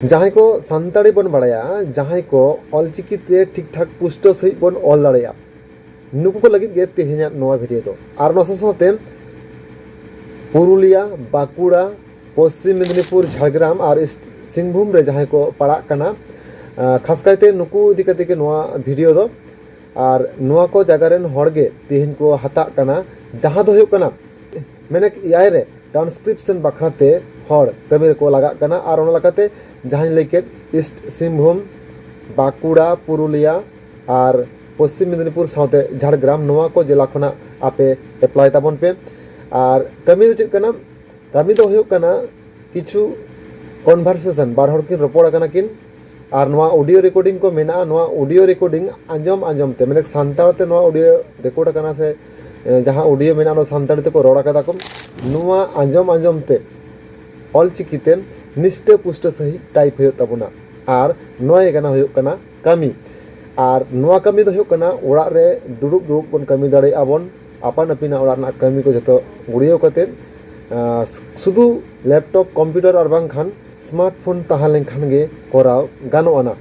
जहां को सानताड़ी बन बाड़ाया जहां को ऑलचिकीते ठीक ठाक पुष्ट सही बन ऑल दाड़ाया नुकु को लगित गे तेहे냐 नोआ भिडियो दो आर नोसा साथे पुरुलिया बाकुड़ा पश्चिम मेदिनीपुर झारग्राम और ईस्ट सिंहभूम रे जहां को पड़ा कना खास कायते नुकु इदी कते के नोआ भिडियो दो और नोआ को जगह रेन हड़ गे तेहेñ को हता कना जहां दो हुयुग कना मेने याय रे ट्रांसक्रिप्शन बखराते हड़ कमी को लगा कना और ओना लगाते जहां लेके ईस्ट सिंहभूम बाकुड़ा पुरुलिया और पश्चिम मेदिनीपुर साथे झारग्राम नोआ को जिला खना आपे एप्लाई ताबन पे और कमी दो चेक कना कमी दो हुयुग कना किछु कन्वर्सेशन बार हड़ किन रपड़ कना किन और नोआ ऑडियो रिकॉर्डिंग को मेना नोआ ऑडियो रिकॉर्डिंग आंजम आंजम ते माने सानताड़ ते नोआ ऑडियो रिकॉर्ड कना से जहां ऑडियो मेना नो सानताड़ ते को रोड़ा कदा को नोआ आंजम आंजम ते ऑलचिकीते निष्ठ पुष्ट सही टाइप हुयुग ताबोना और नोआ एगाना हुयुग कना कमी और नोआ कमी दो हुयुग कना ओड़ा रे दुड़ुब दुड़ुब बन कमी दाड़े आबन आपान आपिना ओड़ा ना कमी को जतो गुड़ियो कते शुधु लैपटॉप कंप्यूटर और बांखान स्मार्टफोन ताहा लेनखान गे कोराव गानोआना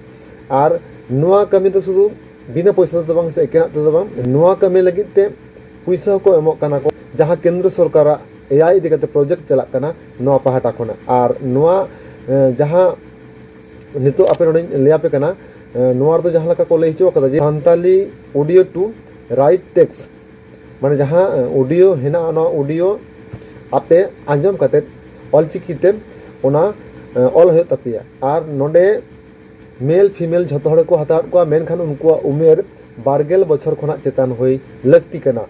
और नोआ कमी तो शुधु बिना पैसा तो बांग से एकेना तो बांग नोआ कमी लगित ते पैसा को एमोग कना को जहां केंद्र सरकार एआई इदी कते प्रोजेक्ट चला कना नोआ पाहाटा खना और नोआ जहां नितो आपे नोडे लेयापे कना नोआ तो जहां लका को लई हिचो कदा जे Santali audio to write text माने जहां ऑडियो हेना ना ऑडियो आपे आंजम कते ऑलचिकीते ओना ऑल हो तपिया और नोडे मेल फीमेल झतो हड़ को हताड़ को मेनखान उनको उमेर 12 बछर खना चेतान होई लगती कना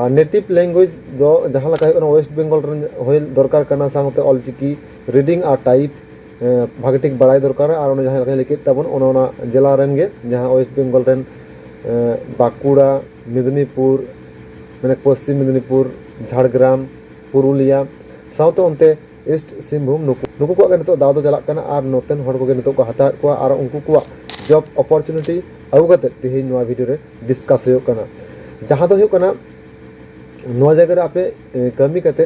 नेटिव लैंग्वेज दो जहां लका होना वेस्ट बेंगल रन होय दरकार कना साथे ऑलचिकी रीडिंग और टाइप भागटिक बड़ाई दरकार और ओना जहां लका लिखित ताबन ओना जिला रन गे जहां वेस्ट बेंगल रन बाकुड़ा मेदिनीपुर माने पश्चिम मेदिनीपुर झारग्राम पुरुलिया साथे ओनते ईस्ट सिंहभूम नुकु को नितो दाव दो चलाक कना और नोतेन हड़ को नितो को हता को और उनको को जॉब अपॉर्चुनिटी आगु कते तेहेñ नोआ वीडियो रे डिस्कस होय कना जहां दो होय कना नोआ जगह रे आपे कमी कते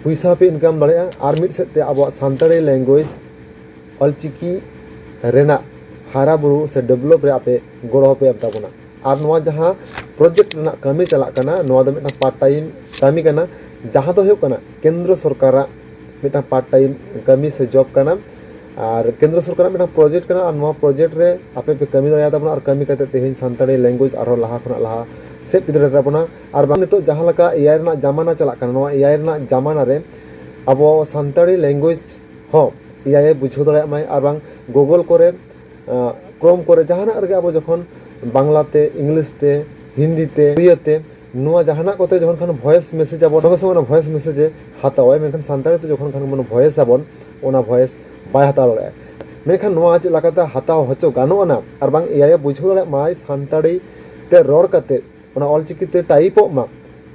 पैसा पे इनकम दाड़ेया और मिड सेते अब सानताड़ी लैंग्वेज ऑलचिकी रेना हारा बुरु से डेवलप रे आपे गड़ो पे ताबोना और नोआ जहां प्रोजेक्ट रेना कमी चला कना नोआ दो मिटा पार्ट टाइम कमी कना जहां तो हुयुग कना केंद्र सरकार मिटा पार्ट टाइम कमी से जॉब कना और केंद्र सरकार मिटा प्रोजेक्ट कना और नोआ प्रोजेक्ट रे आपे पे कमी दाड़िया ताबोना और कमी कते तेहेñ सानताड़ी लैंग्वेज और लहा खना लहा से पिदरे ताबोना और बांग नितो जहां लका एआई रेना जमाना चला कना नोआ एआई रेना जमाना रे अब सानताड़ी लैंग्वेज हो एआई बुझाव दाड़िया माय और बांग गूगल करे क्रोम करे जहाना रे अब जखन बांग्लाते इंग्लिश ते हिंदी ते उड़िया ते नोआ जहाना कोते जखन खान वॉइस मेसेज आबो संगे संगे वॉइस मेसेज हातावाय मेनखान सानताड़ी ते जखन खान मन वॉइस आबन ओना वॉइस बाय हाता दाड़े मेनखान नोआ चे लाकाते हाताव हचो गानोआना और बांग एआई बुझाव दाड़े माय सानताड़ी ते रोड कते ओना ऑलचिकी ते टाइपो मा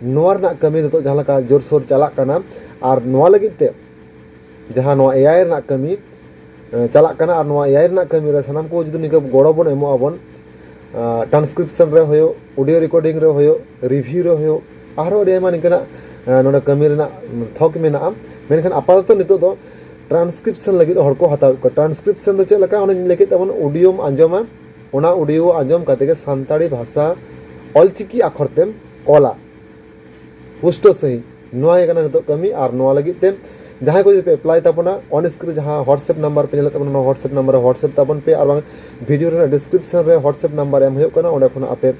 नोआ रना कमी नितो जहां लका जोरसोर चला कना और नोआ लगित ते जहां नोआ एआई रना कमी चला कना और नोआ एआई रना कमी रे सनाम को जुदि निके गड़ो बन एमो आबन ट्रांसक्रिप्शन रे होयो ऑडियो रिकॉर्डिंग रे होयो रिव्यू रे होयो आरो एमा निकना नोडे कमी रेना थक मेना मेनखान आपातत नितो दो ट्रांसक्रिप्शन लगित हड़ को हताव को ट्रांसक्रिप्शन दो चेक लका ओना लेकित तबन ऑडियो आंजमा ओना ऑडियो आंजम काते के सानताड़ी भाषा ऑलचिकी अक्षर तेम ऑला पुष्ट सही नोआ एगाना नितो कमी और नोआ लगित ते जहां को पे अप्लाई ताबोना ऑन स्क्रीन जहां व्हाट्सएप नंबर पे नेला ताबोना व्हाट्सएप नंबर व्हाट्सएप ताबन पे और वीडियो रे डिस्क्रिप्शन रे व्हाट्सएप नंबर एम हुयो कना ओडे खना आपे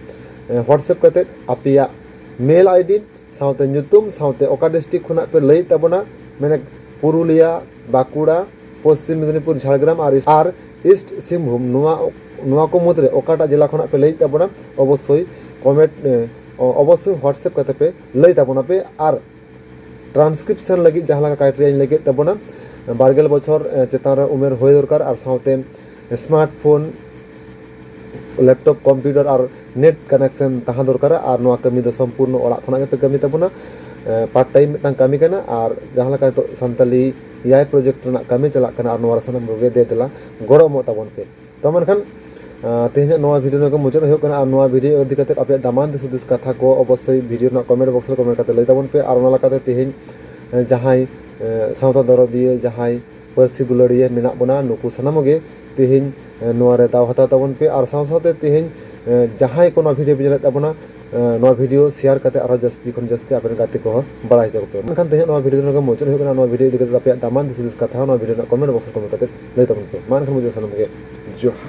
व्हाट्सएप कते आपिया मेल आईडी साथे ᱧᱩᱛᱩᱢ साथे ओका डिस्ट्रिक्ट खना पे लई ताबोना माने पुरुलिया बाकुड़ा पश्चिम मेदिनीपुर झारग्राम और ईस्ट सिंहभूम नोआ को मुद्रे ओकाटा जिला खना पे लई ताबोना अवश्य कमेंट अवश्य व्हाट्सएप कते पे लई ताबोना पे और ट्रांसक्रिप्शन लगी जहां लगा क्राइटेरिया लगे ताबोना 12 बछर चेतान उमेर होय दरकार और साथे स्मार्टफोन लैपटॉप कंप्यूटर और नेट कनेक्शन तहा दरकार और नोआ कमी दो संपूर्ण ओड़ा खना पे कमी ताबोना पार्ट टाइम मिटन कमी कना और जहां लगा तो सानताली एआई प्रोजेक्ट रना कमी चला कना और नोआ सनम रोगे दे देला गड़ो मो ताबोन पे तो मनखान तेहेñ नोआ वीडियो को मुचाद हो कना और नोआ वीडियो इदी कते आपे दामान दिस कथा को अवश्य वीडियो ना कमेंट बॉक्स रे कमेंट कते लई ताबोन पे और ओना लकाते तेहेñ जहां सावता दरदिया जहां पारसी दुलारिया मेना बना नुकु सानाम गे तेहेन नोआ रे दाव हताव ताबन पे आर साव सावते तेहेन जहां को नोआ वीडियो बिजनेस ताबना नोआ वीडियो शेयर करते आरो जस्ती खन जस्ती आपन गाते को बड़ाई जगो पे मनखान तेहेन नोआ वीडियो नोगा मोचन होगना नोआ वीडियो इदि कते आपे दामान दिस कथा नोआ वीडियो ना कमेंट बॉक्स कमेंट करते लई ताबन पे मान खन मुझे सानाम गे जो